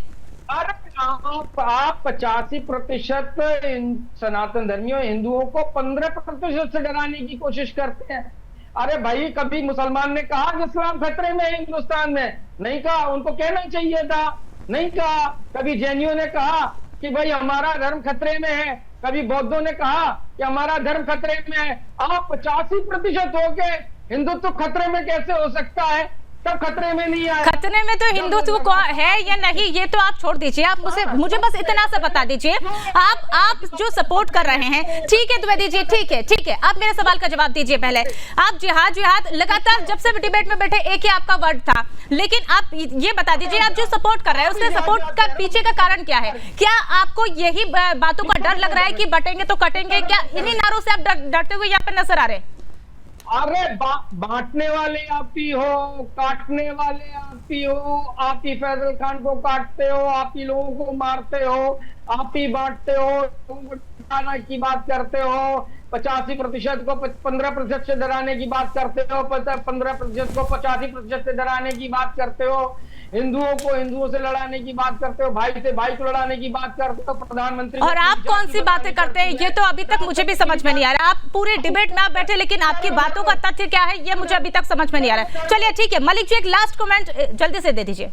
अरे आप 85% सनातन धर्मियों हिंदुओं को 15% से डराने की कोशिश करते हैं। अरे भाई, कभी मुसलमान ने कहा कि इस्लाम खतरे में है हिंदुस्तान में? नहीं कहा, उनको कहना चाहिए था, नहीं कहा। कभी जैनियों ने कहा कि भाई हमारा धर्म खतरे में है, कभी बौद्धों ने कहा कि हमारा धर्म खतरे में है। आप 85% होके हिंदुत्व खतरे में कैसे हो सकता है? तब खतरे में नहीं आया। खतरे में तो हिंदुत्व को है या नहीं ये तो आप छोड़ दीजिए, आप मुझे बस इतना सा बता दीजिए, आप जो सपोर्ट कर रहे हैं। ठीक है द्विवेदी जी, ठीक है, आप मेरे सवाल का जवाब दीजिए पहले। आप जिहाद लगातार जब से डिबेट में बैठे एक ही आपका वर्ड था, लेकिन आप ये बता दीजिए, आप जो सपोर्ट कर रहे हैं उसके सपोर्ट का पीछे का कारण क्या है? क्या आपको यही बातों का डर लग रहा है कि बटेंगे तो कटेंगे? क्या इन्हीं नारों से आप डरते हुए यहाँ पर नजर आ रहे हैं? अरे बांटने वाले आप ही हो, काटने वाले आप ही हो, आप ही फैजल खान को काटते हो, आप ही लोगों को मारते हो, आप ही बांटते हो, लोगों को की बात करते हो, 85% को 15% से डराने की बात करते हो, 15% को 85% से डराने की बात करते हो, हिंदुओं को हिंदुओं से लड़ाने की बात करते हो, भाई से भाई को लड़ाने की बात करते हो, प्रधानमंत्री। और आप कौन सी बातें करते हैं ये तो अभी तक मुझे भी समझ में नहीं आ रहा। आप पूरे डिबेट में आप बैठे, लेकिन आपकी बातों का तथ्य क्या है ये मुझे अभी तक समझ में नहीं आ रहा है। चलिए ठीक है, मलिक जी एक लास्ट कमेंट जल्दी से दे दीजिए।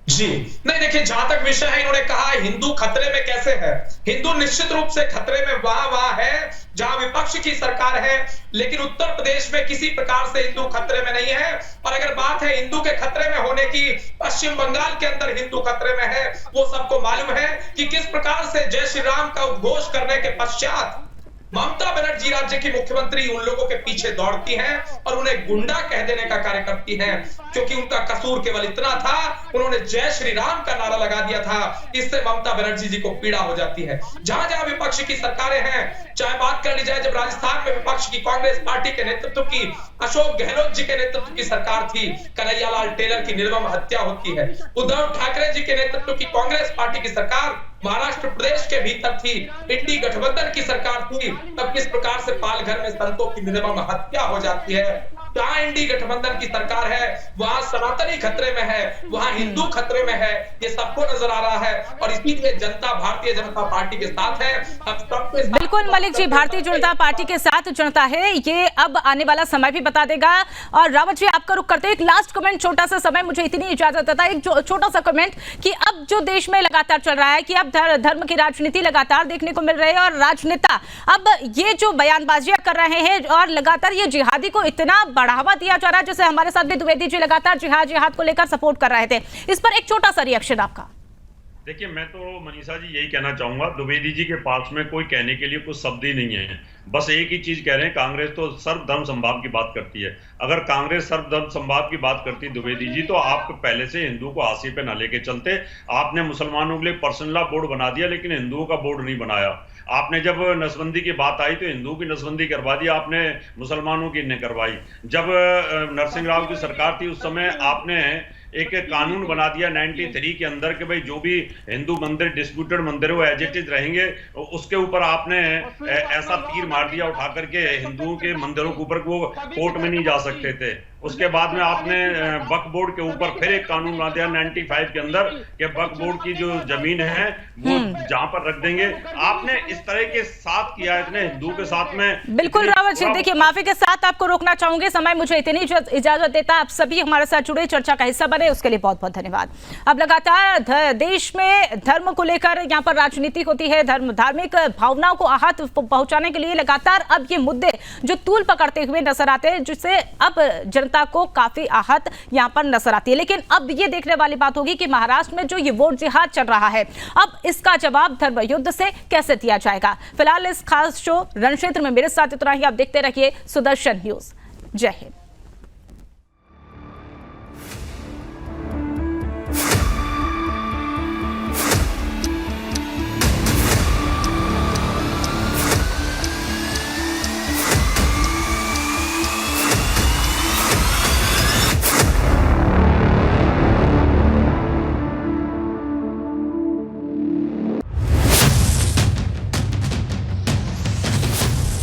जी नहीं, देखिए जहां तक विषय है, इन्होंने कहा हिंदू खतरे में कैसे है। हिंदू निश्चित रूप से खतरे में वहां है जहां विपक्ष की सरकार है, लेकिन उत्तर प्रदेश में किसी प्रकार से हिंदू खतरे में नहीं है। और अगर बात है हिंदू के खतरे में होने की, पश्चिम बंगाल के अंदर हिंदू खतरे में है। वो सबको मालूम है कि किस प्रकार से जय श्री राम का उद्घोष करने के पश्चात ममता बनर्जी राज्य की मुख्यमंत्री उन लोगों के पीछे दौड़ती हैं और उन्हें गुंडा कह देने का कार्य करती हैं, क्योंकि उनका कसूर केवल इतना था, उन्होंने जय श्री राम का नारा लगा दिया था। इससे ममता बनर्जी जी को पीड़ा हो जाती है। जहां जहां विपक्ष की सरकारें हैं, चाहे बात कर ली जाए जब राजस्थान में विपक्ष की कांग्रेस पार्टी के नेतृत्व की, अशोक गहलोत जी के नेतृत्व की सरकार थी, कन्हैयालाल टेलर की निर्मम हत्या होती है। उद्धव ठाकरे जी के नेतृत्व की कांग्रेस पार्टी की सरकार महाराष्ट्र प्रदेश के भीतर थी, इंडी गठबंधन की सरकार थी, तब किस प्रकार से पालघर में संतों की निर्मम हत्या हो जाती है। जहां इंडी गठबंधन की सरकार है वहां सनातनी खतरे में है, वहां हिंदू खतरे में है, ये सबको नजर आ रहा है। और इसीलिए जनता भारतीय जनता पार्टी के साथ है। अब सबके बिल्कुल मलिक जी, भारतीय जनता पार्टी के साथ जनता है, ये अब आने वाला समय भी बता देगा। और रावत जी आपका रुख करते हैं, एक लास्ट कमेंट, छोटा सा समय मुझे इतनी इजाजत देता है, एक छोटा सा कमेंट कि अब जो देश में लगातार चल रहा है कि अब धर्म की राजनीति लगातार देखने को मिल रही है और राजनेता अब ये जो बयानबाजियां कर रहे हैं और लगातार ये जिहादी को इतना बढ़ावा दिया जा रहा है, जैसे हमारे साथ भी द्विवेदी जी लगातार जिहाद को लेकर सपोर्ट कर रहे थे, इस पर एक छोटा सा रिएक्शन आपका। देखिए, मैं तो मनीषा जी यही कहना चाहूंगा, द्विवेदी जी के पास में कोई कहने के लिए कुछ शब्द ही नहीं है। बस एक ही चीज कह रहे हैं, कांग्रेस तो सर्वधर्म समभाव की बात करती है। अगर कांग्रेस सर्वधर्म समभाव की बात करती द्विवेदी जी, तो आप पहले से हिंदू को हाशिए पे ना लेके चलते। आपने मुसलमानों के लिए पर्सनल लॉ बोर्ड बना दिया, लेकिन हिंदुओं का बोर्ड नहीं बनाया। आपने जब नसबंदी की बात आई तो हिंदुओं की नसबंदी करवा दी, आपने मुसलमानों की नहीं करवाई। जब नरसिंह राव की सरकार थी उस समय आपने एक कानून बना दिया 93 के अंदर कि भाई जो भी हिंदू मंदिर डिस्प्यूटेड मंदिर वो एज इट इज रहेंगे। उसके ऊपर आपने ऐसा तीर मार दिया उठा करके हिंदुओं के मंदिरों के ऊपर, वो कोर्ट में नहीं जा सकते थे। उसके बाद में आपने वक्फ बोर्ड के ऊपर फिर एक कानून बना दिया 95 के अंदर कि वक्फ बोर्ड की जो जमीन है वो जहां पर रख देंगे। आपने इस तरह के साथ किया है इतने हिंदुओं के साथ में। बिल्कुल रावत जी, देखिए माफी के साथ आपको रोकना चाहूंगे, समय मुझे इतनी इजाजत देता। आप सभी हमारे साथ जुड़े, चर्चा का हिस्सा बने, उसके लिए बहुत बहुत धन्यवाद। अब लगातार देश में धर्म को लेकर यहाँ पर राजनीति होती है, धार्मिक भावनाओं को आहत पहुंचाने के लिए लगातार अब ये मुद्दे जो तूल पकड़ते हुए नजर आते हैं, जिससे अब जनता को काफी आहत यहाँ पर नजर आती है। लेकिन अब ये देखने वाली बात होगी कि महाराष्ट्र में जो ये वोट जिहाद चल रहा है, अब इसका जवाब धर्म युद्ध से कैसे दिया जाएगा। फिलहाल इस खास शो रणक्षेत्र में मेरे साथ इतना ही। आप देखते रहिए सुदर्शन न्यूज। जय हिंद।